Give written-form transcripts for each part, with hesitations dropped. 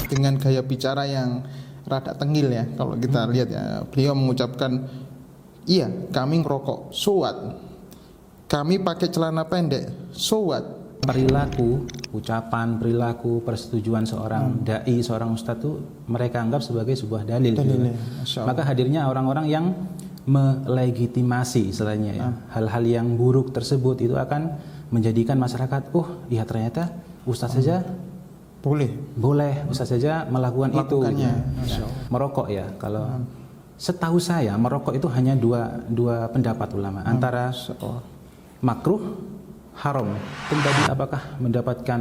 dengan gaya bicara yang rada tengil ya. Kalau kita lihat ya, beliau mengucapkan, iya kami ngerokok, so what? Kami pakai celana pendek, so what? Perilaku, ucapan, perilaku, persetujuan seorang dai, seorang ustadz itu mereka anggap sebagai sebuah dalil. Maka hadirnya orang-orang yang melegitimasi istilahnya ya. Hal-hal yang buruk tersebut itu akan menjadikan masyarakat, oh iya ternyata ustadz saja boleh ustadz saja melakukan itu gitu. Ya. Merokok ya, kalau setahu saya merokok itu hanya dua pendapat ulama, antara makruh, haram. Tadi apakah mendapatkan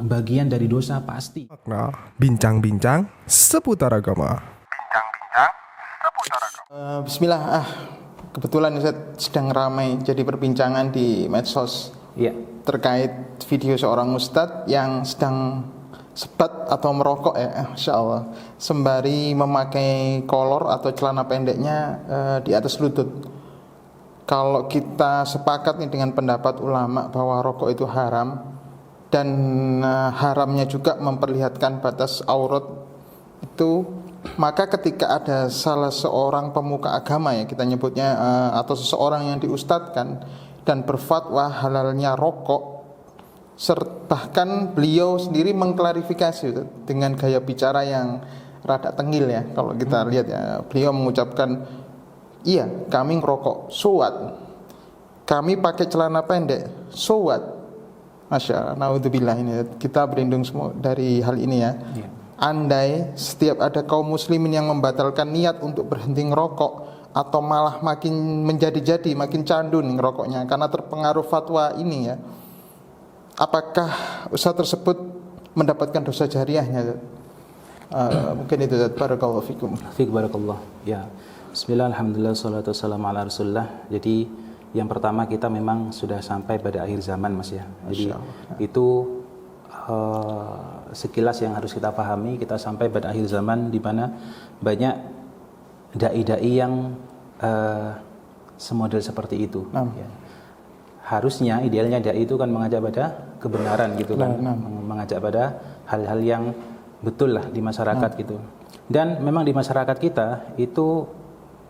bagian dari dosa? Pasti. Bincang-bincang seputar agama. Bismillah, kebetulan Ustaz sedang ramai jadi perbincangan di medsos terkait video seorang ustadz yang sedang sebat atau merokok ya, Masya Allah, sembari memakai kolor atau celana pendeknya di atas lutut. Kalau kita sepakat nih dengan pendapat ulama bahwa rokok itu haram dan haramnya juga memperlihatkan batas aurat itu, maka ketika ada salah seorang pemuka agama ya kita nyebutnya atau seseorang yang diustadkan dan berfatwa halalnya rokok, bahkan beliau sendiri mengklarifikasi dengan gaya bicara yang rada tengil ya. Kalau kita lihat ya, beliau mengucapkan, iya kami ngerokok, so what? Kami pakai celana pendek, so what? Masya Allah, naudzubillah, ini kita berlindung semua dari hal ini ya. Andai setiap ada kaum muslimin yang membatalkan niat untuk berhenti ngerokok atau malah makin menjadi-jadi, makin candu nih ngerokoknya karena terpengaruh fatwa ini ya, apakah usaha tersebut mendapatkan dosa jariahnya? Mungkin itu. Barakallahu fikum. Fik barakallah. Ya. Bismillah, alhamdulillah, salatu wassalamu ala rasulullah. Jadi yang pertama kita memang sudah sampai pada akhir zaman Mas ya. Jadi itu sekilas yang harus kita pahami, kita sampai pada akhir zaman di mana banyak dai-dai yang semodel seperti itu. Ya. Harusnya idealnya dai itu kan mengajak pada kebenaran gitu kan, mengajak pada hal-hal yang betul lah di masyarakat gitu. Dan memang di masyarakat kita itu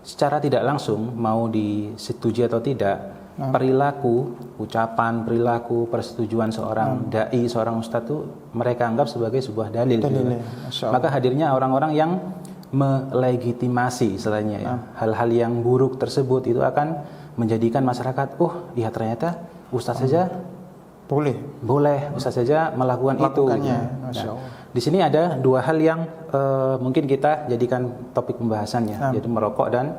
secara tidak langsung mau disetujui atau tidak, perilaku, ucapan, perilaku, persetujuan seorang dai, seorang ustadz itu mereka anggap sebagai sebuah dalil. Maka hadirnya orang-orang yang melegitimasi istilahnya ya. Hal-hal yang buruk tersebut itu akan menjadikan masyarakat, oh iya ternyata ustadz saja boleh ustadz saja melakukan itu. Nah, di sini ada dua hal yang mungkin kita jadikan topik pembahasannya, yaitu merokok dan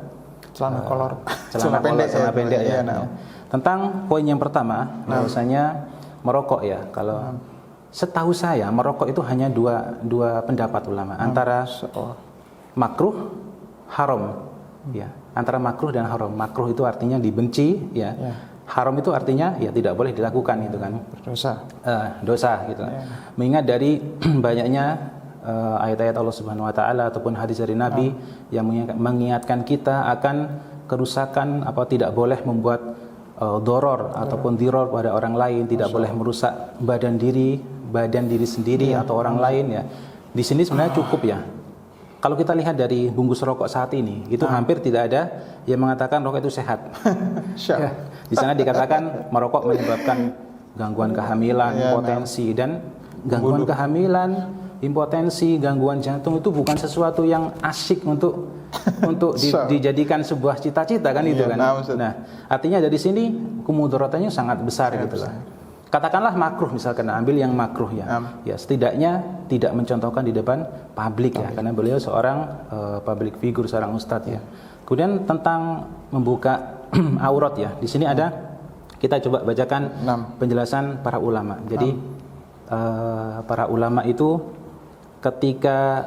celana kolor, celana pendek ya. Tentang poin yang pertama, bahwasanya merokok ya, kalau setahu saya merokok itu hanya dua pendapat ulama, antara makruh, haram ya, antara makruh dan haram. Makruh itu artinya dibenci ya. Haram itu artinya ya tidak boleh dilakukan gitu kan, dosa gitu. Mengingat dari banyaknya ayat-ayat Allah Subhanahu wa taala ataupun hadis dari Nabi yang mengingatkan kita akan kerusakan, apa tidak boleh membuat doror ataupun diror pada orang lain, tidak boleh merusak badan diri sendiri atau orang lain ya. Di sini sebenarnya cukup ya. Kalau kita lihat dari bungkus rokok saat ini, itu hampir tidak ada yang mengatakan rokok itu sehat. Ya, di sana dikatakan merokok menyebabkan gangguan kehamilan, impotensi, dan gangguan kehamilan, impotensi, gangguan jantung itu bukan sesuatu yang asyik untuk dijadikan sebuah cita-cita kan itu kan. Nah, artinya dari sini kemudaratannya sangat besar gitu lah. Katakanlah makruh misalkan, ambil yang makruh ya. Ya setidaknya tidak mencontohkan di depan publik ya, karena beliau seorang public figure, seorang ustadz ya. Kemudian tentang membuka aurat ya. Di sini ada, kita coba bacakan penjelasan para ulama. Jadi para ulama itu ketika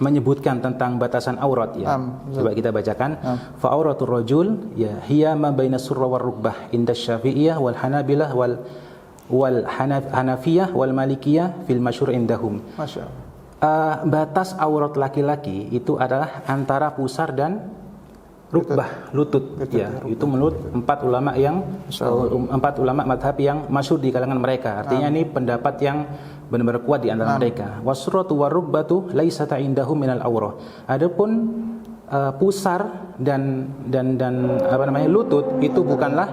menyebutkan tentang batasan aurat ya. Coba kita bacakan. Fa auratul rajul ya hiya ma baina surra war rukbah inda Syafi'iyah wal Hanabilah wal Hanafiyah wal Malikiyah fil masyhur indahum. Batas aurat laki-laki itu adalah antara pusar dan rukbah, lutut. Ya, itu menurut empat ulama madhab yang masyhur di kalangan mereka. Artinya ini pendapat yang benar-benar kuat di antara mereka. Wasratu warukbatu laisata indahum minal aurah. Adapun pusar dan lutut itu bukanlah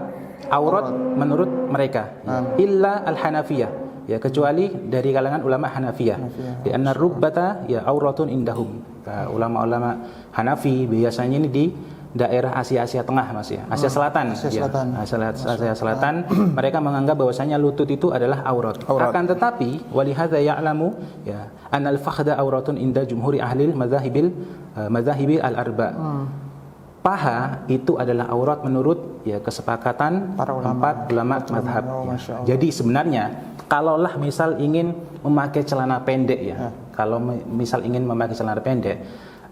aurat menurut mereka. Illa al-Hanafiyah. Ya, kecuali dari kalangan ulama Hanafiyah. Di anna rubbata ya auratun indahum. Ulama-ulama Hanafi biasanya ini di daerah Asia Tengah, Mas ya. Asia Selatan. Asia Selatan mereka menganggap bahwasanya lutut itu adalah aurat. Akan tetapi walihadza ya'lamu ya anal fakhda auratun inda jumhuri ahli madzahibil al-arba. Paha itu adalah aurat menurut ya kesepakatan empat ulama madhab. Jadi sebenarnya kalaulah misal ingin memakai celana pendek ya, kalau misal ingin memakai celana pendek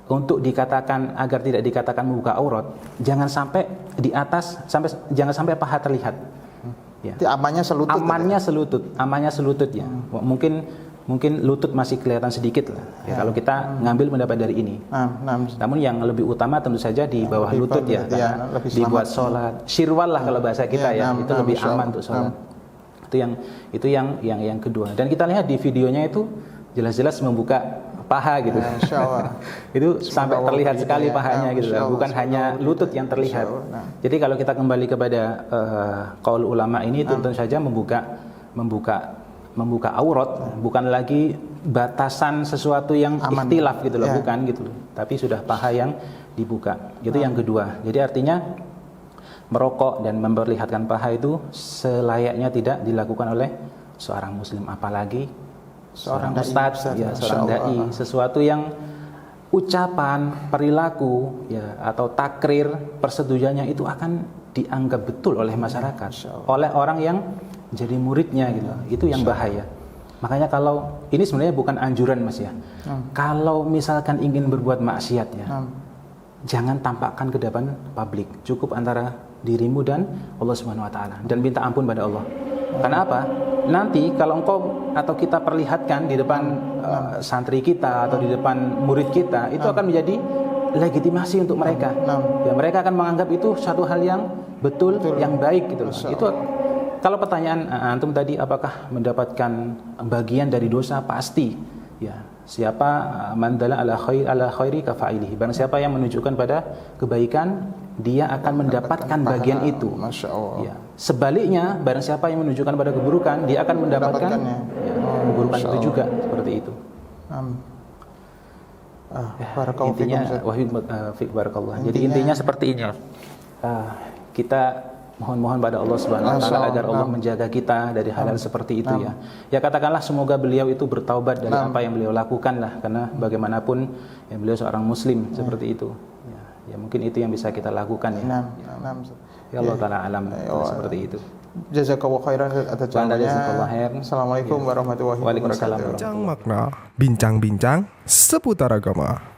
untuk dikatakan agar tidak dikatakan membuka aurat, jangan sampai di atas jangan sampai paha terlihat. Ya. Amannya selutut ya. Mungkin lutut masih kelihatan sedikit lah. Ya, kalau kita ngambil pendapat dari ini. Namun yang lebih utama tentu saja di bawah lutut ya, karena dibuat sholat. Syirwal lah kalau bahasa kita itu lebih aman untuk sholat. Itu yang kedua. Dan kita lihat di videonya itu jelas-jelas membuka paha gitu. Itu sampai terlihat sekali pahanya gitu. Bukan hanya lutut yang terlihat. Jadi kalau kita kembali kepada qaul ulama ini tentu saja membuka aurat bukan lagi batasan sesuatu yang ikhtilaf gitu loh, bukan gitu loh. Tapi sudah paha yang dibuka. Itu yang kedua. Jadi artinya merokok dan memperlihatkan paha itu selayaknya tidak dilakukan oleh seorang muslim, apalagi seorang ustadz, seorang dai, sesuatu yang ucapan, perilaku ya atau takrir, persetujuannya itu akan dianggap betul oleh masyarakat, oleh orang yang jadi muridnya gitu. Itu yang bahaya. Makanya kalau ini sebenarnya bukan anjuran Mas ya. Kalau misalkan ingin berbuat maksiat ya, jangan tampakkan ke depan publik. Cukup antara dirimu dan Allah Subhanahu wa taala dan minta ampun pada Allah. Karena apa? Nanti kalau engkau atau kita perlihatkan di depan santri kita atau di depan murid kita, itu akan menjadi legitimasi untuk mereka. Ya, mereka akan menganggap itu satu hal yang betul. Yang baik gitu loh. Itu kalau pertanyaan antum tadi apakah mendapatkan bagian dari dosa, pasti ya. Siapa mandala ala khairi kafa'ilihi, barang siapa yang menunjukkan pada kebaikan dia akan mendapatkan bagian itu. Masya Allah. Ya. Sebaliknya barang siapa yang menunjukkan pada keburukan dia akan mendapatkan keburukan itu juga, seperti itu. Intinya barakallah. Jadi intinya seperti ini. Kita mohon pada Allah Subhanahu wa taala agar Allah menjaga kita dari hal-hal seperti itu ya. Ya katakanlah semoga beliau itu bertaubat dari apa yang beliau lakukan lah, karena bagaimanapun ya beliau seorang muslim seperti itu. Ya mungkin itu yang bisa kita lakukan ya. Ya Allah taala alam seperti itu. Jazakallahu khairan atas jawabannya. Assalamualaikum warahmatullahi wabarakatuh. Bincang makna, bincang-bincang seputar agama.